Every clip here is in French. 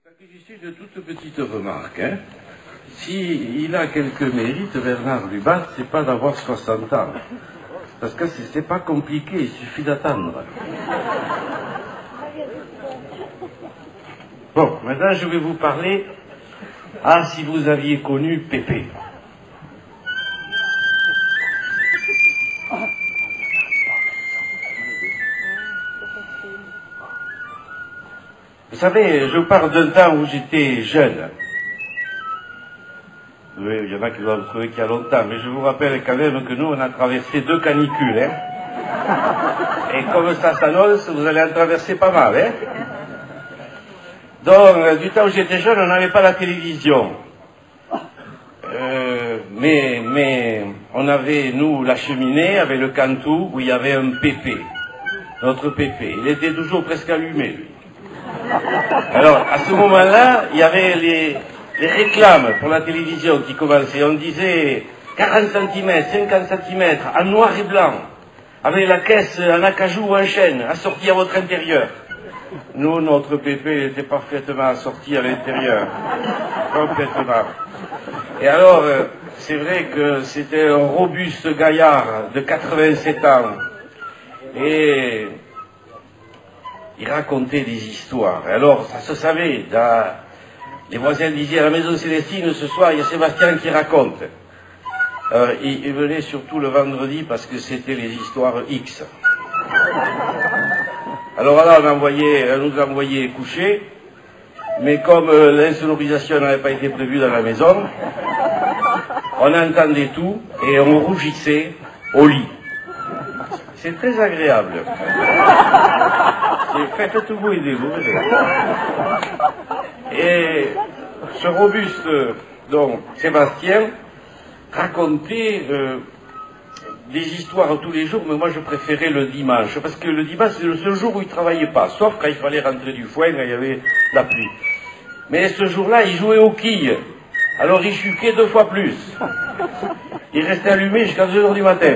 Juste de toute petite remarque, hein. S'il a quelques mérites, Bernard Lubat, c'est pas d'avoir 60 ans. Parce que c'est pas compliqué, il suffit d'attendre. Bon, maintenant je vais vous parler. Ah, si vous aviez connu Pépé. Vous savez, je parle d'un temps où j'étais jeune. Oui, il y en a qui doivent trouver qu'il y a longtemps, mais je vous rappelle quand même que nous, on a traversé 2 canicules, hein. Et comme ça s'annonce, vous allez en traverser pas mal, hein. Donc, du temps où j'étais jeune, on n'avait pas la télévision. Mais on avait, nous, la cheminée, avec le cantou, où il y avait un Pépé. Notre Pépé. Il était toujours presque allumé, lui. Alors, à ce moment-là, il y avait les réclames pour la télévision qui commençaient. On disait 40 cm, 50 cm, en noir et blanc, avec la caisse en acajou ou en chêne, assortie à votre intérieur. Nous, notre Pépé était parfaitement assorti à l'intérieur. Complètement. Et alors, c'est vrai que c'était un robuste gaillard de 87 ans. Et il racontait des histoires. Alors, ça se savait. Les voisins disaient à la maison Célestine, ce soir, il y a Sébastien qui raconte. Il venait surtout le vendredi parce que c'était les histoires X. Alors là, on nous envoyait coucher, mais comme l'insonorisation n'avait pas été prévue dans la maison, on entendait tout et on rougissait au lit. C'est très agréable. Faites-vous aider, vous verrez. Et ce robuste, donc, Sébastien, racontait des histoires tous les jours, mais moi je préférais le dimanche, parce que le dimanche c'est le seul jour où il ne travaillait pas, sauf quand il fallait rentrer du foin, quand il y avait la pluie. Mais ce jour-là, il jouait aux quilles, alors il chuquait 2 fois plus. Il restait allumé jusqu'à 2 heures du matin.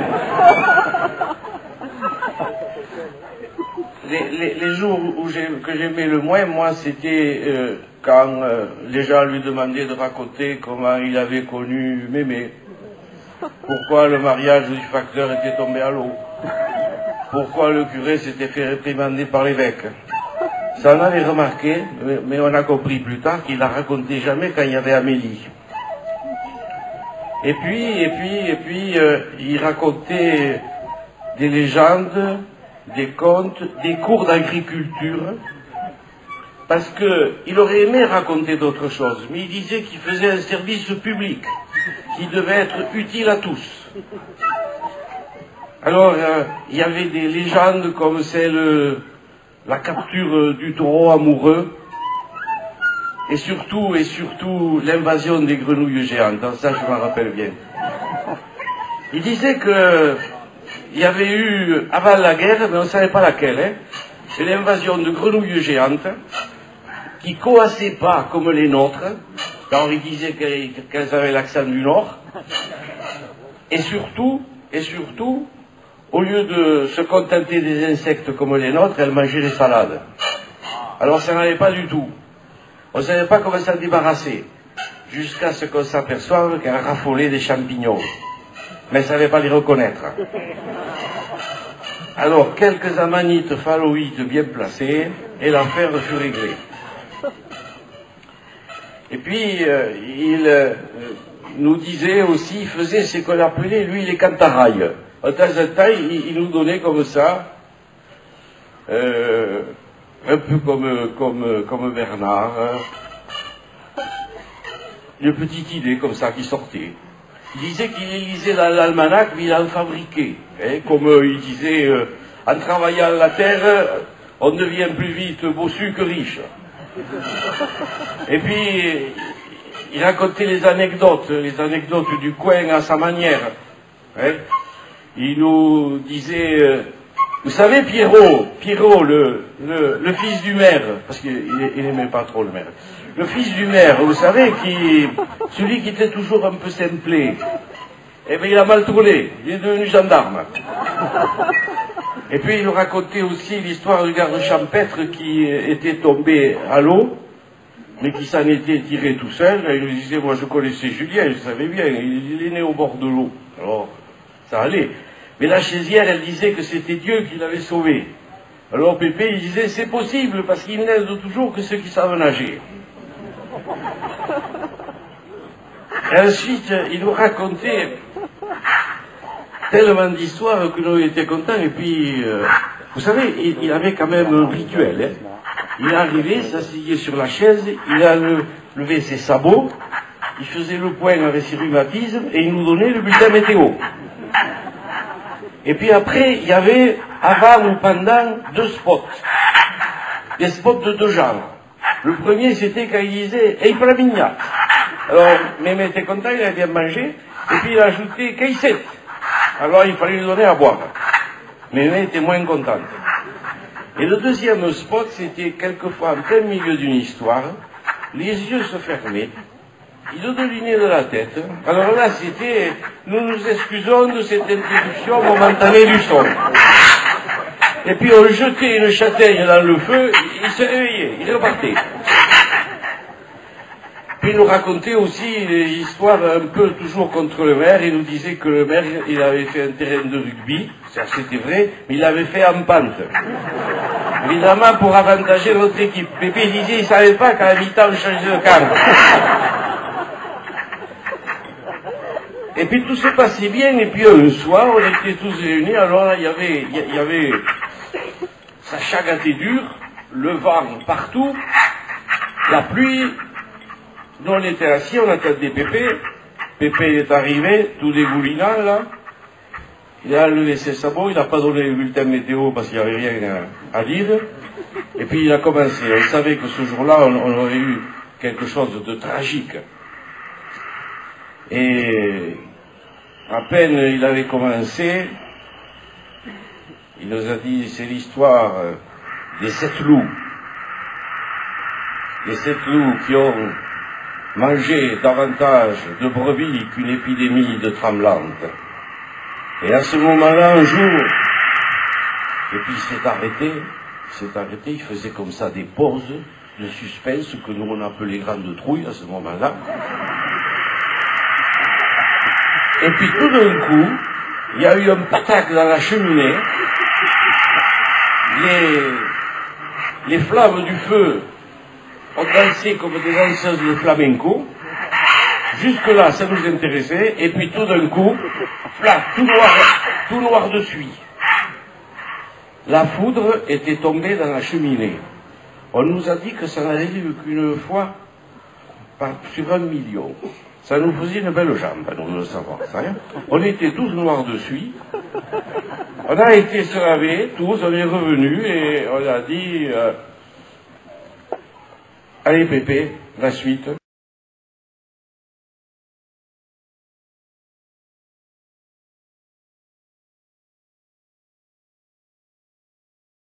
Les jours que j'aimais le moins, moi, c'était quand les gens lui demandaient de raconter comment il avait connu Mémé. Pourquoi le mariage du facteur était tombé à l'eau. Pourquoi le curé s'était fait réprimander par l'évêque. Ça, on avait remarqué, mais on a compris plus tard qu'il la racontait jamais quand il y avait Amélie. Et puis, il racontait des légendes, des contes, des cours d'agriculture, parce qu'il aurait aimé raconter d'autres choses, mais il disait qu'il faisait un service public, qui devait être utile à tous. Alors, il y avait des légendes comme celle, la capture du taureau amoureux, et surtout, l'invasion des grenouilles géantes. Ça, je m'en rappelle bien. Il disait que il y avait eu, avant la guerre, mais on ne savait pas laquelle, hein, c'est l'invasion de grenouilles géantes qui coassaient pas comme les nôtres, car il disait qu'elles avaient l'accent du Nord, et surtout, au lieu de se contenter des insectes comme les nôtres, elles mangeaient les salades. Alors ça n'allait pas du tout. On ne savait pas comment s'en débarrasser, jusqu'à ce qu'on s'aperçoive qu'elles raffolaient des champignons. Mais elle ne savait pas les reconnaître. Alors, quelques amanites phalloïdes bien placées, et l'affaire fut réglée. Et puis, il nous disait aussi, il faisait ce qu'on appelait, lui, les cantarailles. De temps en temps, il nous donnait comme ça, un peu comme Bernard, une petite idée comme ça qui sortait. Il disait qu'il lisait l'almanach, mais il en fabriquait. Hein, comme il disait, en travaillant la terre, on devient plus vite bossu que riche. Et puis, il racontait les anecdotes du coin à sa manière. Hein. Il nous disait, vous savez Pierrot, le fils du maire, parce qu'il n'aimait pas trop le maire. Le fils du maire, vous savez, celui qui était toujours un peu simplé, eh bien il a mal tourné, il est devenu gendarme. Et puis il nous racontait aussi l'histoire du garde champêtre qui était tombé à l'eau, mais qui s'en était tiré tout seul. Il nous disait, moi je connaissais Julien, je savais bien, il est né au bord de l'eau. Alors, ça allait. Mais la chaisière, elle disait que c'était Dieu qui l'avait sauvé. Alors Pépé, il disait, c'est possible, parce qu'il n'aide toujours que ceux qui savent nager. Et ensuite, il nous racontait tellement d'histoires que nous étions contents. Et puis, vous savez, il avait quand même un rituel. Hein. Il arrivait, s'asseyait sur la chaise, il a levé ses sabots, il faisait le point avec ses rhumatismes et il nous donnait le bulletin météo. Et puis après, il y avait, avant ou pendant, 2 spots. Des spots de 2 genres. Le premier, c'était quand il disait « Hey, Plamigna ». Alors, Mémé était content, il avait bien mangé, et puis il a ajouté « Caïsette ». Alors, il fallait lui donner à boire. Mémé était moins contente. Et le deuxième spot, c'était quelquefois en plein milieu d'une histoire, les yeux se fermaient, il dodelinait de la tête. Alors là, c'était « Nous nous excusons de cette interruption momentanée du son ». Et puis on jetait une châtaigne dans le feu, il se réveillait, il repartait. Puis il nous racontait aussi des histoires un peu toujours contre le maire. Il nous disait que le maire, il avait fait un terrain de rugby, ça c'était vrai, mais il l'avait fait en pente. Évidemment pour avantager notre équipe. Pépé disait, il ne savait pas qu'à la mi-temps on changeait de camp. Et puis tout se passait bien, et puis un soir, on était tous réunis, alors là, il y avait ça chagatait dur, le vent partout, la pluie. Nous on était assis, on attendait Pépé. Pépé est arrivé, tout dégoulinant là. Il a levé ses sabots, il n'a pas donné le bulletin météo parce qu'il n'y avait rien à dire. Et puis il a commencé. On savait que ce jour-là, on aurait eu quelque chose de tragique. Et à peine il avait commencé, il nous a dit, c'est l'histoire des 7 loups. Les 7 loups qui ont mangé davantage de brebis qu'une épidémie de tremblantes. Et à ce moment-là, un jour, et puis il s'est arrêté, il faisait comme ça des pauses de suspense que nous on appelait grandes trouilles à ce moment-là. Et puis tout d'un coup, il y a eu un patac dans la cheminée, les flammes du feu ont dansé comme des danseuses de flamenco. Jusque-là, ça nous intéressait, et puis tout d'un coup, flac, tout noir de suie. La foudre était tombée dans la cheminée. On nous a dit que ça n'arrive qu'une fois sur 1 million. Ça nous faisait une belle jambe, à nous de savoir ça. Hein. On était tous noirs de suie. On a été se laver, tous, on est revenus, et on a dit... allez Pépé, la suite.